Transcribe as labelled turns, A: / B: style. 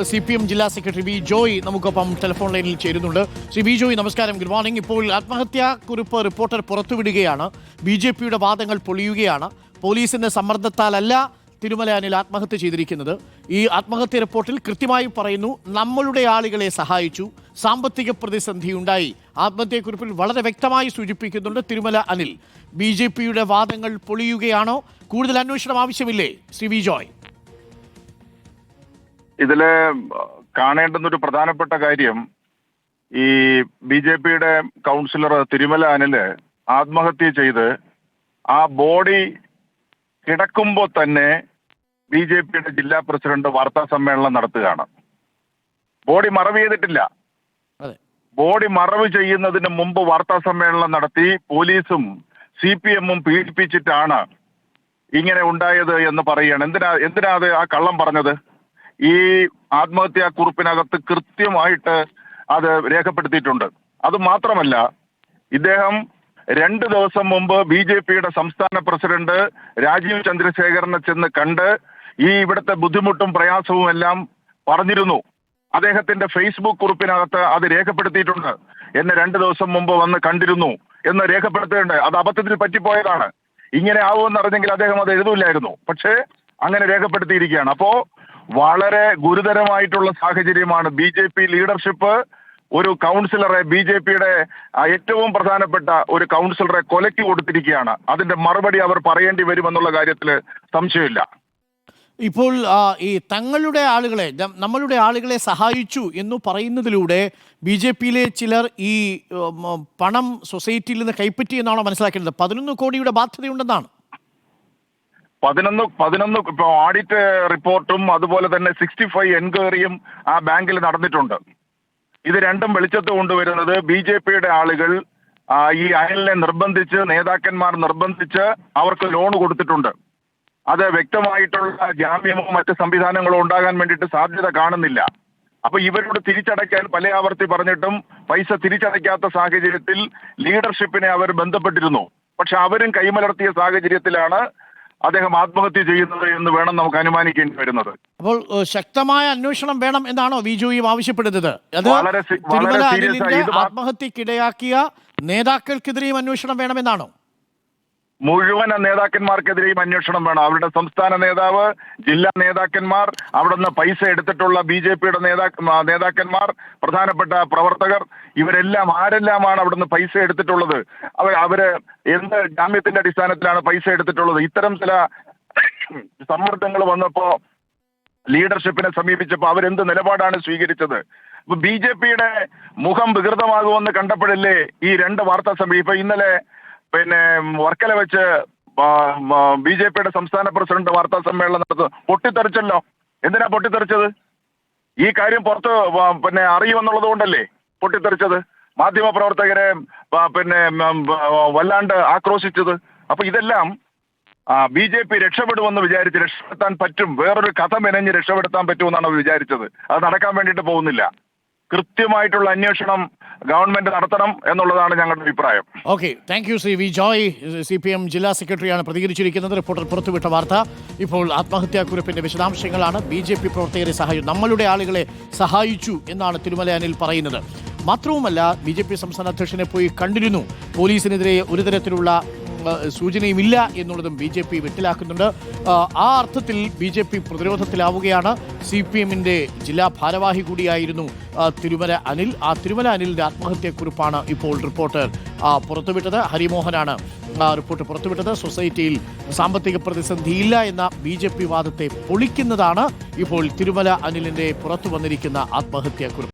A: CPM ജില്ലാ secretary V Joy നമുക്കൊപ്പം telephone ലൈനിൽ ചേരുന്നുണ്ട്. ശ്രീ വി ജോയ്, നമസ്കാരം, ഗുഡ് മോർണിംഗ്. ഇപ്പോൾ ആത്മഹത്യാക്കുറിപ്പ് റിപ്പോർട്ടർ പുറത്തുവിടുകയാണ്. BJPയുടെ വാദങ്ങൾ പൊളിയുകയാണ്. പോലീസിന്റെ സമ്മർദ്ദത്താലല്ല തിരുമല അനിൽ ആത്മഹത്യ ചെയ്തിരിക്കുന്നത്. ഈ ആത്മഹത്യ റിപ്പോർട്ടിൽ കൃത്യമായി പറയുന്നു, നമ്മളുടെ ആളുകളെ സഹായിച്ചു, സാമ്പത്തിക പ്രതിസന്ധി ഉണ്ടായി. ആത്മഹത്യക്കുറിപ്പിൽ വളരെ വ്യക്തമായി സൂചിപ്പിക്കുന്നുണ്ട് തിരുമല അനിൽ. BJPയുടെ വാദങ്ങൾ പൊളിയുകയാണോ? കൂടുതൽ അന്വേഷണം ആവശ്യമില്ലേ ശ്രീ വി ജോയ്?
B: ഇതില് കാണേണ്ടുന്ന ഒരു പ്രധാനപ്പെട്ട കാര്യം, ഈ BJPയുടെ കൗൺസിലർ തിരുമല അനില് ആത്മഹത്യ ചെയ്ത് ആ ബോഡി കിടക്കുമ്പോൾ തന്നെ BJPയുടെ ജില്ലാ പ്രസിഡന്റ് വാർത്താ സമ്മേളനം നടത്തുകയാണ്. ബോഡി മറവ് ചെയ്തിട്ടില്ല. ബോഡി മറവ് ചെയ്യുന്നതിന് മുമ്പ് വാർത്താ സമ്മേളനം നടത്തി പോലീസും CPM-ഉം പീഡിപ്പിച്ചിട്ടാണ് ഇങ്ങനെ ഉണ്ടായത് എന്ന് പറയുകയാണ്. എന്തിനാ അത് ആ കള്ളം പറഞ്ഞത്? ഈ ആത്മഹത്യാ കുറിപ്പിനകത്ത് കൃത്യമായിട്ട് അത് രേഖപ്പെടുത്തിയിട്ടുണ്ട്. അത് മാത്രമല്ല, ഇദ്ദേഹം 2 ദിവസം മുമ്പ് BJPയുടെ സംസ്ഥാന പ്രസിഡന്റ് രാജീവ് ചന്ദ്രശേഖരനെ ചെന്ന് കണ്ട് ഈ ഇവിടുത്തെ ബുദ്ധിമുട്ടും പ്രയാസവും എല്ലാം പറഞ്ഞിരുന്നു. അദ്ദേഹത്തിന്റെ ഫേസ്ബുക്ക് കുറിപ്പിനകത്ത് അത് രേഖപ്പെടുത്തിയിട്ടുണ്ട്. എന്നെ 2 ദിവസം മുമ്പ് വന്ന് കണ്ടിരുന്നു എന്ന് രേഖപ്പെടുത്തിയിട്ടുണ്ട്. അത് അബദ്ധത്തിൽ പറ്റിപ്പോയതാണ്. ഇങ്ങനെ ആവുമെന്ന് അറിഞ്ഞെങ്കിൽ അദ്ദേഹം അത് എഴുതൂല്ലായിരുന്നു. പക്ഷേ അങ്ങനെ രേഖപ്പെടുത്തിയിരിക്കുകയാണ്. അപ്പോ വളരെ ഗുരുതരമായിട്ടുള്ള സാഹചര്യമാണ്. BJP ലീഡർഷിപ്പ് ഒരു കൗൺസിലറെ, BJPയുടെ ഏറ്റവും പ്രധാനപ്പെട്ട ഒരു കൗൺസിലറെ കൊലയ്ക്ക് കൊടുത്തിരിക്കുകയാണ്. അതിന്റെ മറുപടി അവർ പറയേണ്ടി വരുമെന്നുള്ള കാര്യത്തിൽ സംശയമില്ല.
A: ഇപ്പോൾ ഈ തങ്ങളുടെ ആളുകളെ, നമ്മളുടെ ആളുകളെ സഹായിച്ചു എന്ന് പറയുന്നതിലൂടെ BJPയിലെ ചിലർ ഈ പണം സൊസൈറ്റിയിൽ നിന്ന് കൈപ്പറ്റി എന്നാണോ മനസ്സിലാക്കേണ്ടത്? 11 കോടിയുടെ ബാധ്യതയുണ്ടെന്നാണ്.
B: 11 ഇപ്പോൾ ഓഡിറ്റ് റിപ്പോർട്ടും അതുപോലെ തന്നെ 65 എൻക്വയറിയും ആ ബാങ്കിൽ നടന്നിട്ടുണ്ട്. ഇത് രണ്ടും വെളിച്ചത്ത് കൊണ്ടുവരുന്നത് BJPയുടെ ആളുകൾ ഈ അയലിനെ നിർബന്ധിച്ച്, നേതാക്കന്മാർ നിർബന്ധിച്ച് അവർക്ക് ലോൺ കൊടുത്തിട്ടുണ്ട്. അത് വ്യക്തമായിട്ടുള്ള ജാമ്യമോ മറ്റ് സംവിധാനങ്ങളോ ഉണ്ടാകാൻ വേണ്ടിയിട്ട് സാധ്യത കാണുന്നില്ല. അപ്പൊ ഇവരോട് തിരിച്ചടയ്ക്കാൻ പല ആവർത്തി പറഞ്ഞിട്ടും പൈസ തിരിച്ചടയ്ക്കാത്ത സാഹചര്യത്തിൽ ലീഡർഷിപ്പിനെ അവർ ബന്ധപ്പെട്ടിരുന്നു. പക്ഷെ അവരും കൈമലർത്തിയ സാഹചര്യത്തിലാണ് അദ്ദേഹം ആത്മഹത്യ ചെയ്യുന്നത് എന്ന് വേണം നമുക്ക് അനുമാനിക്കേണ്ടി വരുന്നത്.
A: അപ്പോൾ ശക്തമായ അന്വേഷണം വേണം എന്നാണോ വി ജോയും ആവശ്യപ്പെടുന്നത്? ആത്മഹത്യക്കിടയാക്കിയ നേതാക്കൾക്കെതിരെയും അന്വേഷണം വേണമെന്നാണോ?
B: മുഴുവൻ നേതാക്കന്മാർക്കെതിരെയും അന്വേഷണം വേണം. അവരുടെ സംസ്ഥാന നേതാവ്, ജില്ലാ നേതാക്കന്മാർ, അവിടുന്ന് പൈസ എടുത്തിട്ടുള്ള BJPയുടെ നേതാക്കന്മാർ, പ്രധാനപ്പെട്ട പ്രവർത്തകർ, ഇവരെല്ലാം ആരെല്ലാമാണ് അവിടുന്ന് പൈസ എടുത്തിട്ടുള്ളത്? അവര് എന്ത് ജാമ്യത്തിന്റെ അടിസ്ഥാനത്തിലാണ് പൈസ എടുത്തിട്ടുള്ളത്? ഇത്തരം ചില സമ്മർദ്ദങ്ങൾ വന്നപ്പോ ലീഡർഷിപ്പിനെ സമീപിച്ചപ്പോൾ അവരെന്ത് നിലപാടാണ് സ്വീകരിച്ചത്? ഇപ്പൊ BJPയുടെ മുഖം വികൃതമാകുമെന്ന് കണ്ടപ്പോഴല്ലേ ഈ 2 വാർത്താ സമ്മേളനം. ഇപ്പൊ ഇന്നലെ വർക്കല വെച്ച് BJPയുടെ സംസ്ഥാന പ്രസിഡന്റ് വാർത്താ സമ്മേളനം നടത്തുന്നു. പൊട്ടിത്തെറിച്ചല്ലോ. എന്തിനാ പൊട്ടിത്തെറിച്ചത്? ഈ കാര്യം പുറത്ത് അറിയുമെന്നുള്ളത് കൊണ്ടല്ലേ പൊട്ടിത്തെറിച്ചത്? മാധ്യമപ്രവർത്തകരെ വല്ലാണ്ട് ആക്രോശിച്ചത്. അപ്പൊ ഇതെല്ലാം BJP രക്ഷപ്പെടുമെന്ന് വിചാരിച്ച് രക്ഷപ്പെടുത്താൻ പറ്റും, വേറൊരു കഥ മെനഞ്ഞ് രക്ഷപ്പെടുത്താൻ പറ്റുമെന്നാണ് അവർ വിചാരിച്ചത്. അത് നടക്കാൻ വേണ്ടിയിട്ട് പോകുന്നില്ല. കൃത്യമായിട്ടുള്ള അന്വേഷണം ഗവൺമെന്റ് നടത്തണം എന്നുള്ളതാണ് ഞങ്ങളുടെ അഭിപ്രായം.
A: Okay, thank you Shri V Joy. CPM ജില്ലാ സെക്രട്ടറിയാണ് പ്രതികരിച്ചിരിക്കുന്നത്. റിപ്പോർട്ടർ പുറത്തുവിട്ട വാർത്ത. ഇപ്പോൾ ആത്മഹത്യാക്കുറിപ്പിന്റെ വിശദാംശങ്ങളാണ്. BJP പ്രവർത്തകരെ സഹായിച്ചു, നമ്മളുടെ ആളുകളെ സഹായിച്ചു എന്നാണ് തിരുമല അനിൽ പറയുന്നത്. മാത്രവുമല്ല, BJP സംസ്ഥാന അധ്യക്ഷനെ പോയി കണ്ടിരുന്നു. പോലീസിനെതിരെ ഒരു തരത്തിലുള്ള സൂചനയുമില്ല എന്നുള്ളതും BJP വെട്ടിലാക്കുന്നുണ്ട്. ആ അർത്ഥത്തിൽ BJP പ്രതിരോധത്തിലാവുകയാണ്. CPM-ന്റെ ജില്ലാ ഭാരവാഹി കൂടിയായിരുന്നു തിരുമല അനിൽ. ആ തിരുമല അനിലിന്റെ ആത്മഹത്യക്കുറിപ്പാണ് ഇപ്പോൾ റിപ്പോർട്ടർ പുറത്തുവിട്ടത്. ഹരിമോഹനാണ് റിപ്പോർട്ട് പുറത്തുവിട്ടത്. സൊസൈറ്റിയിൽ സാമ്പത്തിക പ്രതിസന്ധിയില്ല എന്ന BJP വാദത്തെ പൊളിക്കുന്നതാണ് ഇപ്പോൾ തിരുമല അനിലിന്റെ പുറത്തു വന്നിരിക്കുന്ന ആത്മഹത്യാക്കുറിപ്പ്.